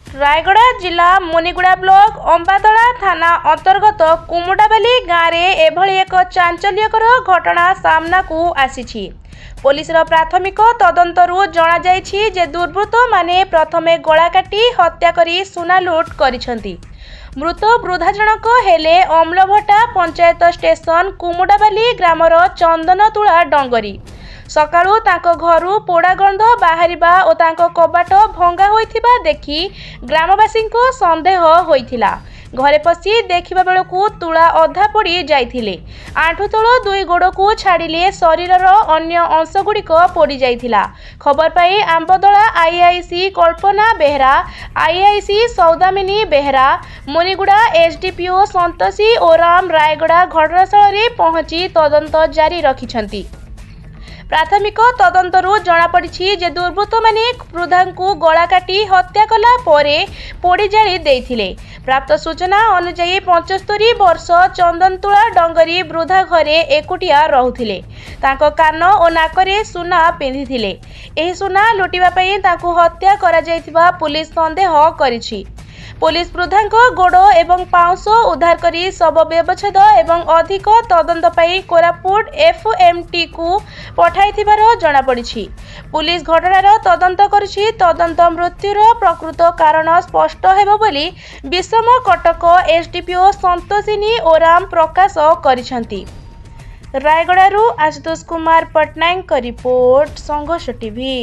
रायगड़ा जिला मुनिगुड़ा ब्लॉक अंबादला थाना अंतर्गत कुमुडाबाली गाँव में एभली एक चांचल्यकर घटना सामना को आसी। पुलिस प्राथमिक तदंतरू जना जाइछि जे दुर्वृत्त माने प्रथमे गला काटी हत्या करी सुना लुट करिसेंती। मृत वृद्धा जनक हेले अम्लभट्टा पंचायत स्टेशन कुमुडाबाली ग्रामर चंदनतुला डंगरी। सकाळु तांको घरु पोड़ा गंध बाहरिबा और तांको कबाट भंगा होइथिबा देखि ग्रामवासी को संदेह होइथिला। घरे पसी देखिबा बेलकु तुला अधा पड़ी जाइथिले। आंठु तळ दुई गोड़ को छाड़िले शरीरर अन्य अंशगुड़िक पोड़ी जाइथिला। खबर पाई आंबदला आईआईसी कल्पना बेहरा, आईआईसी सौदामिनी बेहरा, मुनिगुड़ा एसडीपीओ संतोषी ओराम रायगड़ा घटनास्थल में पहुंची तदंत जारी रखिछंती। प्राथमिक तदंतरू जनापड़ी जे दुर्वृत्त माने वृद्धा को गला काटी हत्या कला परे पोड़ी जाली देइथिले। प्राप्त सूचना अनुसार 75 वर्ष चंदनतुला डंगरी वृद्धा घरे एकुटिया रहुथिले। तांको कान और नाकरे सुना पिंधिथिले। एही सुना लुटिबा पई तांको हत्या करा जायथिबा पुलिस संदेह करिछि। पुलिस वृद्धा गोड़ एवं पाउंस उद्धार करी शव व्यवच्छेद एवं अधिक तदंत पाई कोरापुट एफएमटी को पठाइथिबार जनापड़ी। पुलिस घटनार तदंत करुछि। तदंत मृत्युर प्रकृत कारण स्पष्ट हेबो बोली विषम कटक एसडीपीओ संतोषिनी ओराम प्रकाश करिसेंती। रायगड़ारू आशुतोष कुमार पट्टनायक रिपोर्ट संघर्ष टीवी।